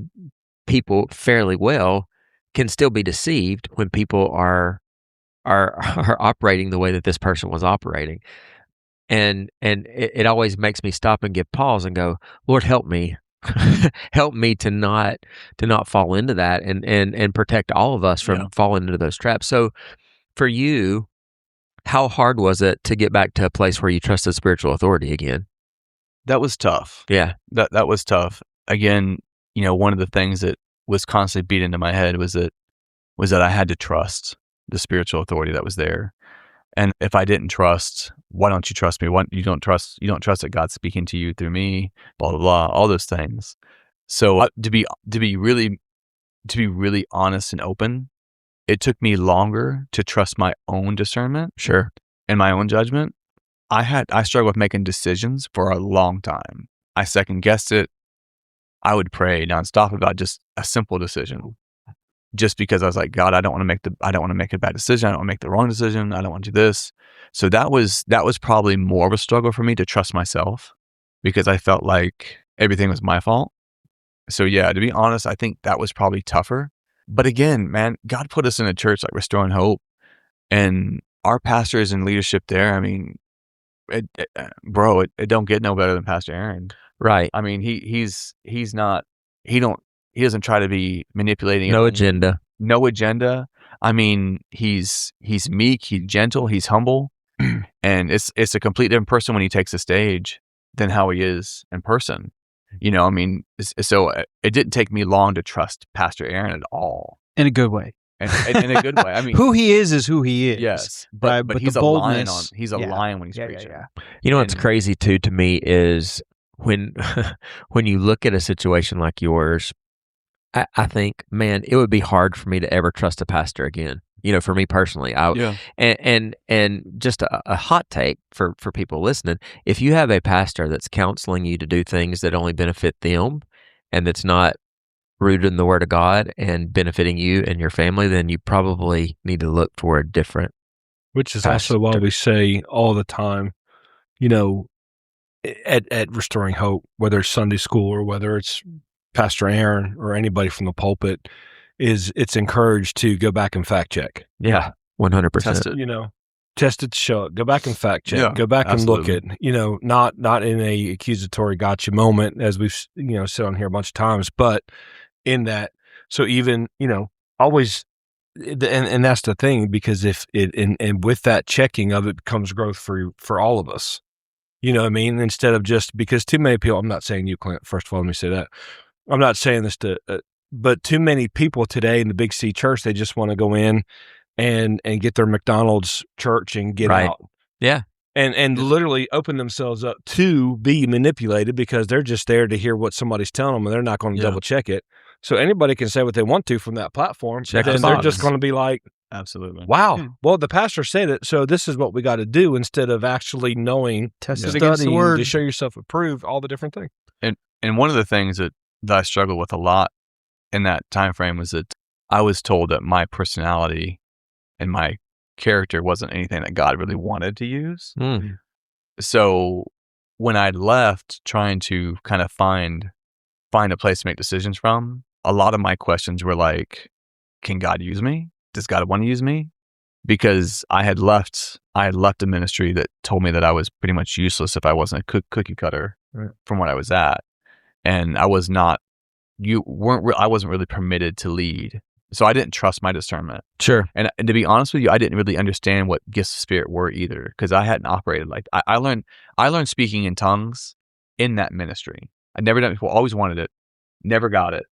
people fairly well, can still be deceived when people are operating the way that this person was operating. And it always makes me stop and give pause and go, Lord, help me. Help me to not fall into that, and protect all of us from falling into those traps. So for you, how hard was it to get back to a place where you trusted spiritual authority again? That was tough. Yeah. That was tough. Again, one of the things that was constantly beat into my head was that I had to trust the spiritual authority that was there. And if I didn't trust, why don't you trust me? You don't trust that God's speaking to you through me, blah, blah, blah, all those things. So to be really honest and open, it took me longer to trust my own discernment. Sure. And my own judgment. I struggled with making decisions for a long time. I second guessed it. I would pray nonstop about just a simple decision. just because I was like, God, I don't want to make a bad decision. I don't want to make the wrong decision. I don't want to do this. So that was probably more of a struggle for me to trust myself, because I felt like everything was my fault. So yeah, to be honest, I think that was probably tougher. But again, man, God put us in a church like Restoring Hope, and our pastors and leadership there. I mean, it don't get no better than Pastor Aaron. Right. I mean, he doesn't try to be manipulating. No agenda. No agenda. I mean, he's meek, he's gentle, he's humble, and it's a complete different person when he takes the stage than how he is in person. I mean, so it didn't take me long to trust Pastor Aaron at all. In a good way. And in a good way. I mean, who he is who he is. Yes, but he's the a lion. boldness, He's a lion when he's preaching. You know what's crazy too to me is when you look at a situation like yours, I think, man, it would be hard for me to ever trust a pastor again. For me personally, and just a hot take for people listening: if you have a pastor that's counseling you to do things that only benefit them, and that's not rooted in the Word of God and benefiting you and your family, then you probably need to look for a different. Which is also why we say all the time, at Restoring Hope, whether it's Sunday school or whether it's Pastor Aaron or anybody from the pulpit, it's encouraged to go back and fact check. Yeah, 100%. Test it. Test it to show it. Go back and fact check. Yeah, go back absolutely. and look at, not in a accusatory gotcha moment, as we've said on here a bunch of times, but in that. So even always, and that's the thing, because if it and with that checking of it comes growth for all of us. You know what I mean? Instead of just, because too many people. I'm not saying you, Clint. First of all, let me say that. I'm not saying this to, but too many people today in the Big C church, they just want to go in and get their McDonald's church and get out. Yeah. And literally open themselves up to be manipulated, because they're just there to hear what somebody's telling them, and they're not going to double check it. So anybody can say what they want to from that platform. Then they're just going to be like, absolutely, wow, well, the pastor said it, so this is what we got to do, instead of actually knowing, studying to show yourself approved, all the different things. And one of the things that I struggled with a lot in that time frame was that I was told that my personality and my character wasn't anything that God really wanted to use. So when I'd left trying to kind of find a place to make decisions from, a lot of my questions were like, can God use me? Does God want to use me? Because I had left a ministry that told me that I was pretty much useless if I wasn't a cookie cutter from what I was at. And I wasn't really permitted to lead. So I didn't trust my discernment. Sure. And to be honest with you, I didn't really understand what gifts of spirit were either, because I hadn't operated like I learned speaking in tongues in that ministry. I'd never done it before, always wanted it, never got it.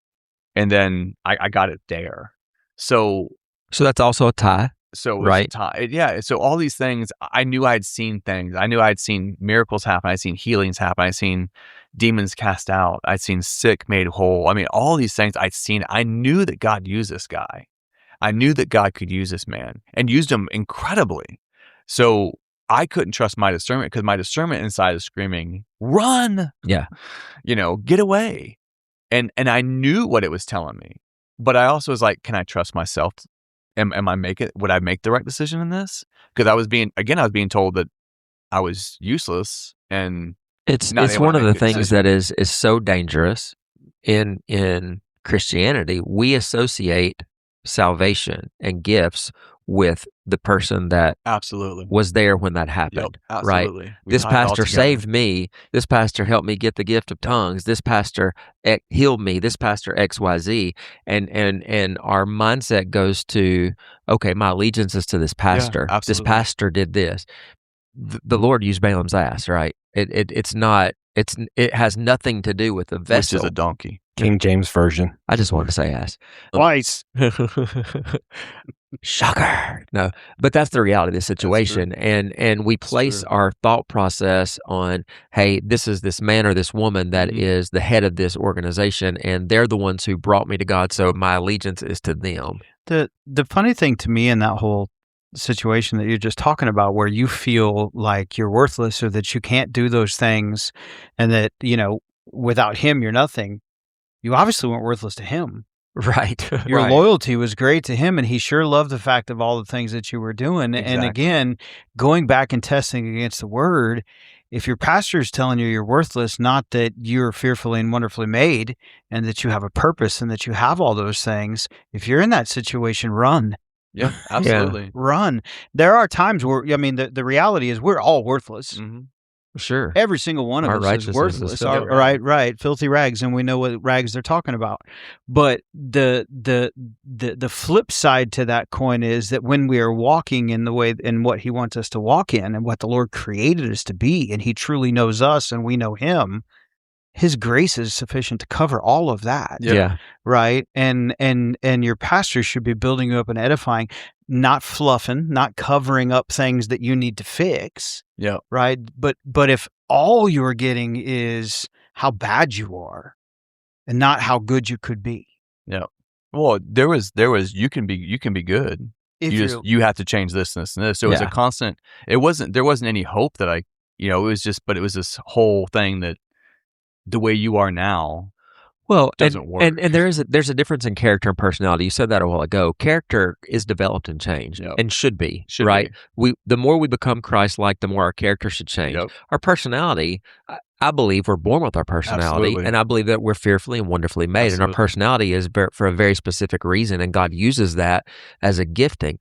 And then I got it there. So that's also a tie. So right. Yeah. So all these things, I knew I'd seen things. I knew I'd seen miracles happen. I'd seen healings happen. I'd seen demons cast out. I'd seen sick made whole. I mean, all these things I'd seen. I knew that God used this guy. I knew that God could use this man, and used him incredibly. So I couldn't trust my discernment, because my discernment inside is screaming, run. Yeah. Get away. And I knew what it was telling me. But I also was like, can I trust myself? Would I make the right decision in this? Because I was being told that I was useless, and it's one of the things that is so dangerous in Christianity. We associate salvation and gifts with the person that absolutely was there when that happened. Yep, absolutely. Right? This pastor saved me. This pastor helped me get the gift of tongues. This pastor healed me. This pastor XYZ. And our mindset goes to, okay, my allegiance is to this pastor. Yeah, this pastor did this. The Lord used Balaam's ass, right? It has nothing to do with the vessel. Which is a donkey. King James Version. I just wanted to say ass. Twice. Shocker. No, but that's the reality of the situation. And we place our thought process on, hey, this is this man or this woman that is the head of this organization, and they're the ones who brought me to God, so my allegiance is to them. The funny thing to me in that whole situation that you're just talking about, where you feel like you're worthless, or that you can't do those things, and that, without him, you're nothing. You obviously weren't worthless to him. Right. Your Right. loyalty was great to him, and he sure loved the fact of all the things that you were doing. And Exactly. again, going back and testing against the word, if your pastor is telling you you're worthless, not that you're fearfully and wonderfully made and that you have a purpose and that you have all those things, if you're in that situation, run. Yeah, absolutely. Run. There are times where, I mean, the reality is we're all worthless. Hmm. Sure. Every single one of Our us is righteousness is worthless. filthy Right, filthy rags, and we know what rags they're talking about. But the flip side to that coin is that when we are walking in the way in what He wants us to walk in, and what the Lord created us to be, and He truly knows us, and we know Him, His grace is sufficient to cover all of that. Yeah. Right. And your pastor should be building you up and edifying, not fluffing, not covering up things that you need to fix. Yeah. Right. But if all you're getting is how bad you are and not how good you could be. Yeah. Well, there was you can be good. If You have to change this and this and this. So it was a Yeah. constant. There wasn't any hope that it was this whole thing that the way you are now Well, doesn't work. and there's a difference in character and personality. You said that a while ago. Character is developed and changed, Yep. and should be, Should right? be. The more we become Christ-like, the more our character should change. Yep. Our personality, I believe we're born with our personality, Absolutely. and I believe that we're fearfully and wonderfully made, and our Absolutely. personality is for a very specific reason, and God uses that as a gifting.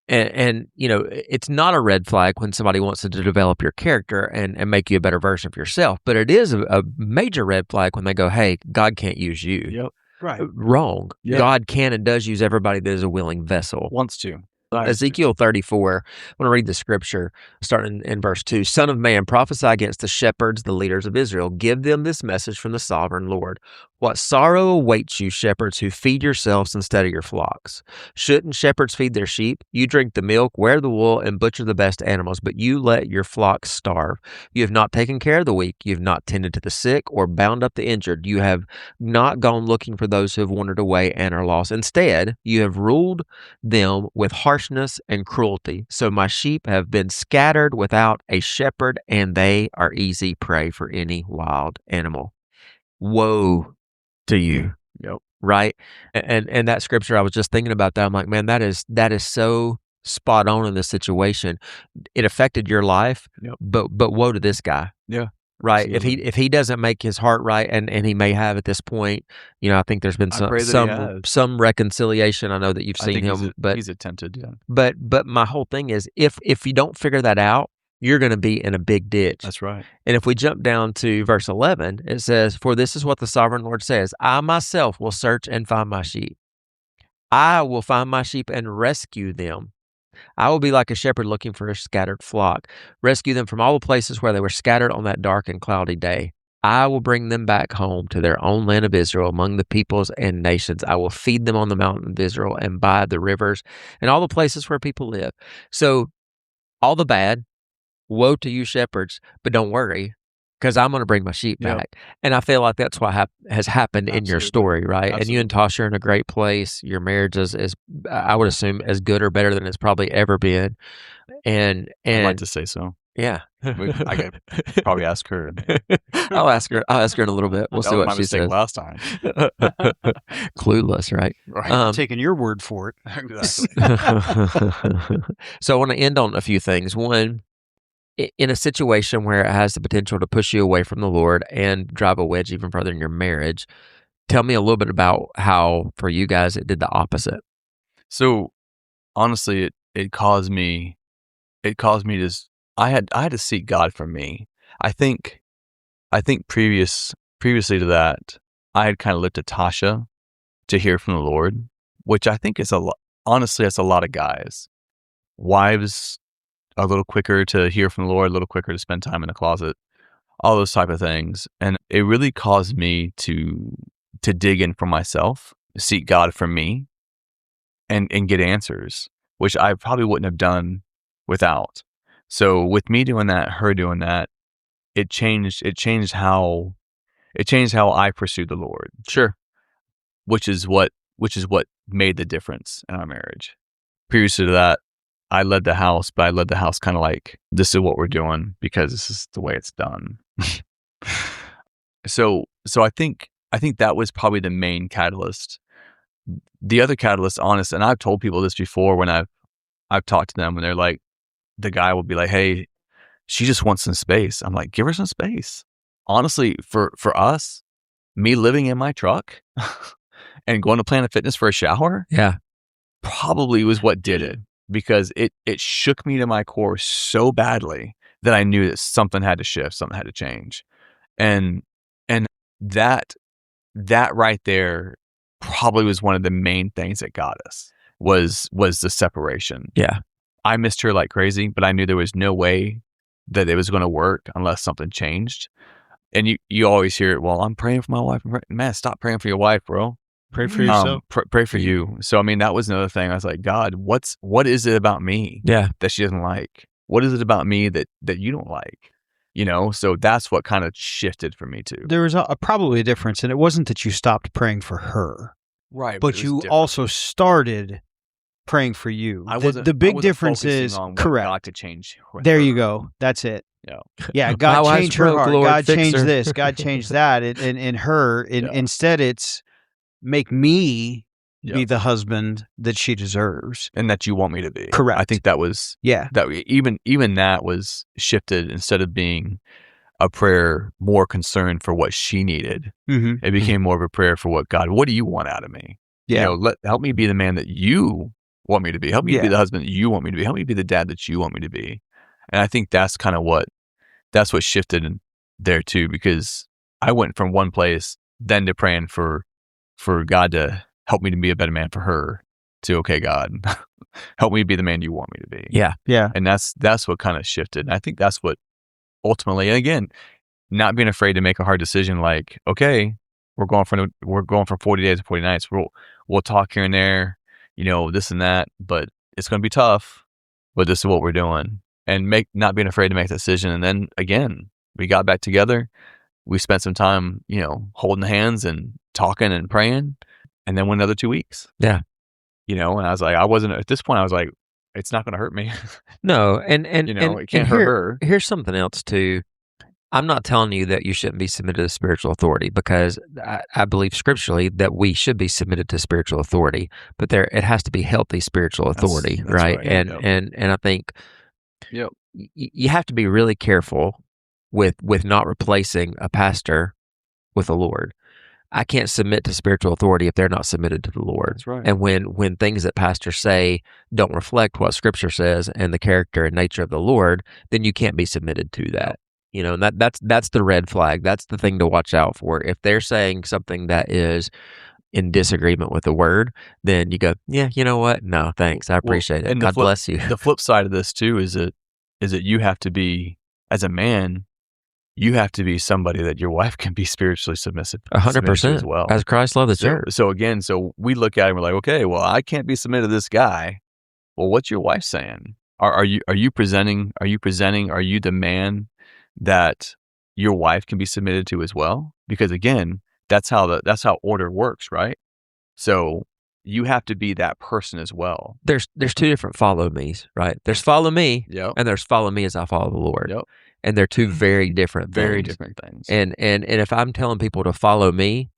And it's not a red flag when somebody wants to develop your character and make you a better version of yourself, but it is a major red flag when they go, hey, God can't use you. Yep. right. Wrong. Yeah. God can and does use everybody that is a willing vessel. Wants to. Ezekiel 34, I want to read the scripture starting in verse 2. Son of man, prophesy against the shepherds, the leaders of Israel. Give them this message from the sovereign Lord. What sorrow awaits you, shepherds who feed yourselves instead of your flocks? Shouldn't shepherds feed their sheep? You drink the milk, wear the wool, and butcher the best animals, but you let your flocks starve. You have not taken care of the weak. You have not tended to the sick or bound up the injured. You have not gone looking for those who have wandered away and are lost. Instead, you have ruled them with harshness and cruelty. So my sheep have been scattered without a shepherd, and they are easy prey for any wild animal. Woe to you. Yep. Right? And that scripture, I was just thinking about that. I'm like, man, that is so spot on in this situation. It affected your life, Yep. but woe to this guy. Yeah. Right. Absolutely. If he doesn't make his heart right, and he may have at this point, I think there's been I pray that he has. some reconciliation. I know that you've I seen think him, but he's attempted. Yeah. but my whole thing is if you don't figure that out, you're going to be in a big ditch. That's right. And if we jump down to verse 11, it says, "For this is what the sovereign Lord says: I myself will search and find my sheep. I will find my sheep and rescue them. I will be like a shepherd looking for a scattered flock, rescue them from all the places where they were scattered on that dark and cloudy day. I will bring them back home to their own land of Israel among the peoples and nations. I will feed them on the mountain of Israel and by the rivers and all the places where people live." So all the bad, woe to you shepherds, but don't worry, because I'm going to bring my sheep Yep. back. And I feel like that's what has happened in your Absolutely. story, right? And you and Absolutely. Tasha are in a great place. Your marriage is, I would assume, as good or better than it's probably ever been. And I'd like to say so. yeah, I could probably ask her. I'll ask her in a little bit. We'll That see was what my she mistake says. last time. Clueless, right? Right. I'm taking your word for it. Exactly. So I want to end on a few things. One, in a situation where it has the potential to push you away from the Lord and drive a wedge even further in your marriage, tell me a little bit about how, for you guys, it did the opposite. So honestly, it caused me to. I had to seek God for me. I think previously to that, I had kind of looked at Tasha to hear from the Lord, which I think is a lot. Honestly, that's a lot of guys. Wives a little quicker to hear from the Lord, a little quicker to spend time in the closet, all those type of things. And it really caused me to dig in for myself, seek God for me, and get answers, which I probably wouldn't have done without. So with me doing that, her doing that, it changed how I pursued the Lord. Sure. Which is what made the difference in our marriage. Previously to that, I led the house, but I led the house kind of like, this is what we're doing because this is the way it's done. So I think that was probably the main catalyst the other catalyst, honest, and I've told people this before when I've talked to them, and they're like, the guy will be like, "Hey, she just wants some space." I'm like, "Give her some space." Honestly, for us, me living in my truck and going to Planet Fitness for a shower Yeah. probably was what did it, because it shook me to my core so badly that I knew that something had to shift, something had to change. And that right there probably was one of the main things that got us was the separation. Yeah. I missed her like crazy, but I knew there was no way that it was going to work unless something changed. And you always hear it, well, I'm praying for my wife. Man, stop praying for your wife, bro. Pray for yourself. Pray for you. So, I mean, that was another thing. I was like, God, what is it about me Yeah. that she doesn't like? What is it about me that you don't like? So that's what kind of shifted for me too. There was probably a difference, and it wasn't that you stopped praying for her, Right. but you also started praying for you. The big difference is correct. God to change. There you go. That's it. Yeah. Yeah. God changed her heart. Lord, God fix changed her. this. God changed that. In her. Instead, it's make me be the husband that she deserves and that you want me to be. Correct. I think that was that even that was shifted. Instead of being a prayer more concerned for what she needed, it became more of a prayer for what do you want out of me? Yeah. Help me be the man that you want me to be. Help me be the husband that you want me to be. Help me be the dad that you want me to be. And I think that's kind of what shifted in there too, because I went from one place then to praying for God to help me to be a better man for her to, okay, God, help me be the man you want me to be. Yeah. Yeah. And that's what kind of shifted. And I think that's what ultimately, and again, not being afraid to make a hard decision like, okay, we're going from 40 days to 40 nights. We'll talk here and there, this and that, but it's going to be tough, but this is what we're doing. And not being afraid to make a decision. And then again, we got back together. We spent some time, holding hands and talking and praying, and then went another 2 weeks. Yeah. And I was like, at this point, I was like, it's not going to hurt me. No. And it can't hurt her. Here's something else too. I'm not telling you that you shouldn't be submitted to spiritual authority, because I believe scripturally that we should be submitted to spiritual authority, but it has to be healthy spiritual authority, that's right? right. And I think you have to be really careful with not replacing a pastor with the Lord. I can't submit to spiritual authority if they're not submitted to the Lord. That's right. And when things that pastors say don't reflect what Scripture says and the character and nature of the Lord, then you can't be submitted to that. And that's the red flag. That's the thing to watch out for. If they're saying something that is in disagreement with the word, then you go, yeah, you know what? No, thanks. I appreciate it. And God bless you. The flip side of this too is that you have to be, as a man, you have to be somebody that your wife can be spiritually submissive 100% as well. As Christ loved the church. So we look at it and we're like, okay, well, I can't be submitted to this guy. Well, what's your wife saying? Are you presenting? Are you the man that your wife can be submitted to as well? Because again, that's how order works, right? So you have to be that person as well. There's two different follow me's, right? There's follow me, and there's follow me as I follow the Lord. Yep. And they're two very different things. And if I'm telling people to follow me,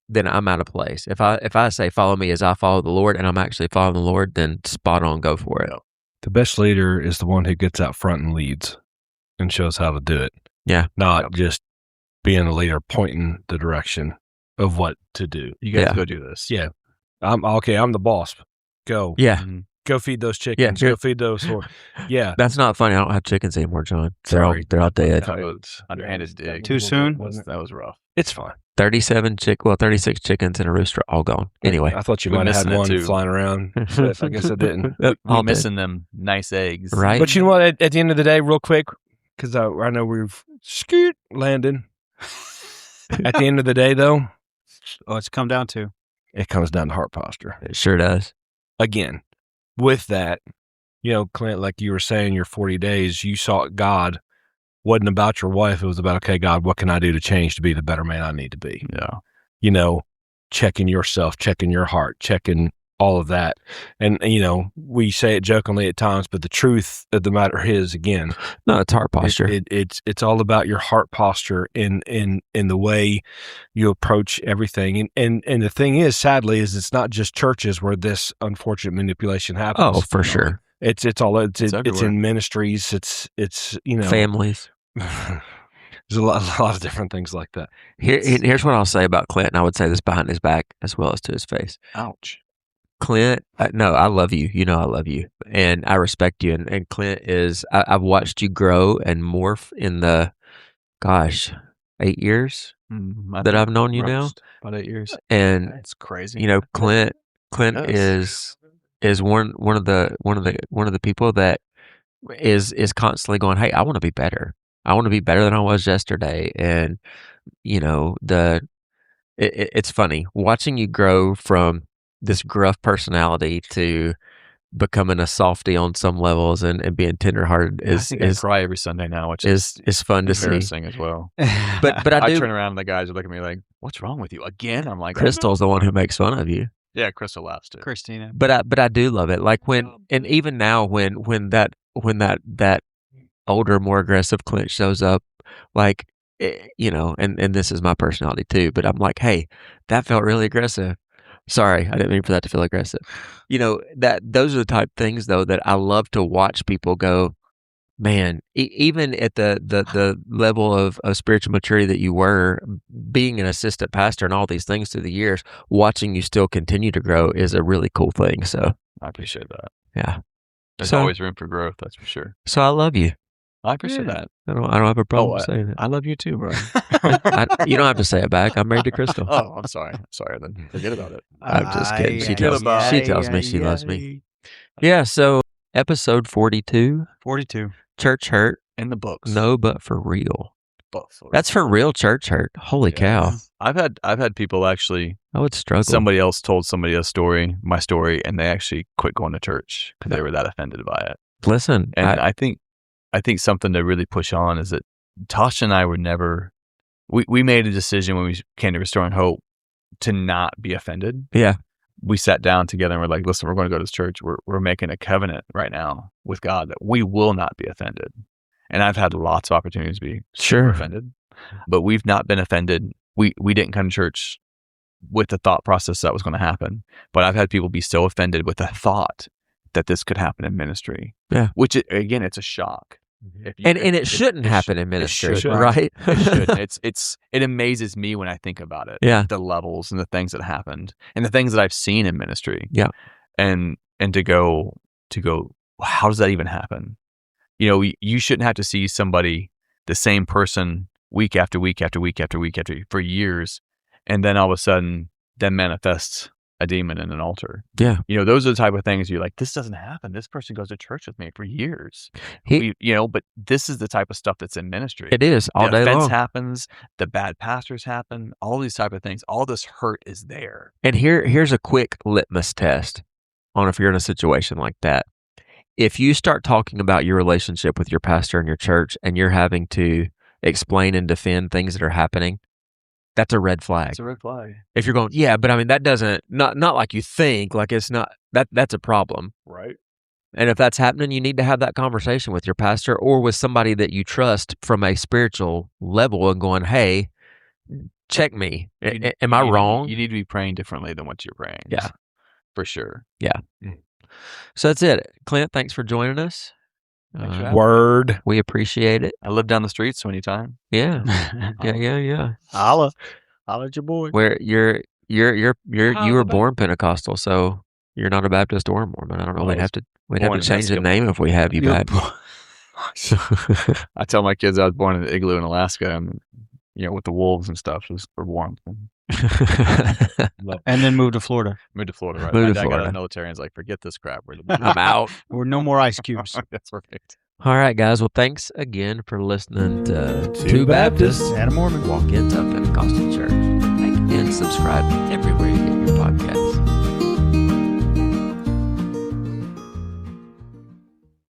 then I'm out of place. If I say follow me as I follow the Lord and I'm actually following the Lord, then spot on, go for it. The best leader is the one who gets out front and leads and shows how to do it. Yeah. Not just being a leader pointing the direction of what to do. You guys go do this. Yeah. I'm the boss. Go. Yeah. Mm-hmm. Go feed those chickens. Go feed those horses. Yeah. That's not funny. I don't have chickens anymore, John. They're all dead. Underhanded dig. Too soon? That was rough. It's fine. 36 chickens and a rooster, all gone. Anyway. I thought you might have had one flying around, but I guess I didn't. We're missing them nice eggs. Right. But you know what? At the end of the day, real quick, because I know we've landed. At the end of the day, though, it's come down to? It comes down to heart posture. It sure does. Again, with that, Clint, like you were saying, your 40 days, you sought God. Wasn't about your wife. It was about, okay, God, what can I do to change to be the better man I need to be? Yeah. Checking yourself, checking your heart, checking all of that. And, we say it jokingly at times, but the truth of the matter is, again, No, it's heart posture. It's all about your heart posture in the way you approach everything. And the thing is, sadly, is it's not just churches where this unfortunate manipulation happens. Oh, for sure. It's everywhere. in ministries. It's Families. there's a lot of different things like that. Here's what I'll say about Clint, and I would say this behind his back as well as to his face. Ouch. Clint, no, I love you. You know I love you, and I respect you. And Clint is, I've watched you grow and morph in the, 8 years that I've known you now. About 8 years. And It's crazy. Clint Yes. is one of the people that is constantly going, hey, I want to be better. I want to be better than I was yesterday. And it's funny watching you grow from this gruff personality to becoming a softie on some levels and being tenderhearted I think I cry every Sunday now, which is fun to see. embarrassing as well. But I do. turn around and the guys are looking at me like, "What's wrong with you again?" I'm like, Crystal's the one who makes fun of you. Yeah, Crystal laughs too. Christina. But I do love it. Like when, and even now when that older, more aggressive Clint shows up, like, and this is my personality too, but I'm like, hey, that felt really aggressive. Sorry, I didn't mean for that to feel aggressive. That those are the type of things though that I love to watch people go, man, even at the level of spiritual maturity that you were, being an assistant pastor and all these things through the years, watching you still continue to grow is a really cool thing. So I appreciate that. yeah. There's always room for growth, that's for sure. So I love you. I appreciate that. I don't have a problem saying it. I love you too, bro. You don't have to say it back. I'm married to Crystal. Oh, I'm sorry. Sorry, then forget about it. I'm just kidding. She tells me she loves me. Yeah, so episode 42, 42. Church Hurt. In the books. No, but for real. Both. That's for real church hurt. Holy cow. I've had people actually, I would struggle. somebody else told somebody my story, and they actually quit going to church because they were that offended by it. Listen, And I think something to really push on is that Tasha and I were never, we made a decision when we came to Restoring Hope to not be offended. Yeah. We sat down together and we're like, listen, we're going to go to this church. We're making a covenant right now with God that we will not be offended. And I've had lots of opportunities to be super offended, but we've not been offended. We didn't come to church with the thought process that was going to happen. But I've had people be so offended with the thought that this could happen in ministry. Yeah. Which, again, it's a shock. And it shouldn't happen in ministry, right? It shouldn't. It amazes me when I think about it. Yeah. The levels and the things that happened and the things that I've seen in ministry. Yeah. And to go, how does that even happen? You shouldn't have to see somebody, the same person, week after week after week after week after for years, and then all of a sudden, then manifests a demon in an altar. Yeah. Those are the type of things you're like, this doesn't happen. This person goes to church with me for years. But this is the type of stuff that's in ministry. It is all day long. The offense happens. The bad pastors happen. All these type of things. All this hurt is there. And here's a quick litmus test on if you're in a situation like that. If you start talking about your relationship with your pastor and your church and you're having to explain and defend things that are happening, that's a red flag. It's a red flag. If you're going, yeah, but I mean, that doesn't, not like you think, like it's not, that's a problem. Right. And if that's happening, you need to have that conversation with your pastor or with somebody that you trust from a spiritual level and going, hey, check me. Am I wrong? You need to be praying differently than what you're praying. Yeah. For sure. Yeah. So that's it. Clint, thanks for joining us. Thanks for having Word. We appreciate it. I live down the street so anytime. Yeah. Yeah. Holla at your boy. Where you were born Pentecostal, so you're not a Baptist or a Mormon. I don't know. We'd have to change the name if we have you back. I tell my kids I was born in the igloo in Alaska, and with the wolves and stuff, just for warmth. And then moved to Florida. Moved to Florida, right? Moved My to dad Florida. got out of the military and was like, forget this crap. I'm out. Or no more ice cubes. That's perfect. All right, guys. Well, thanks again for listening to Two Baptists And a Mormon. Walk Into a Pentecostal Church. And subscribe everywhere you get your podcast.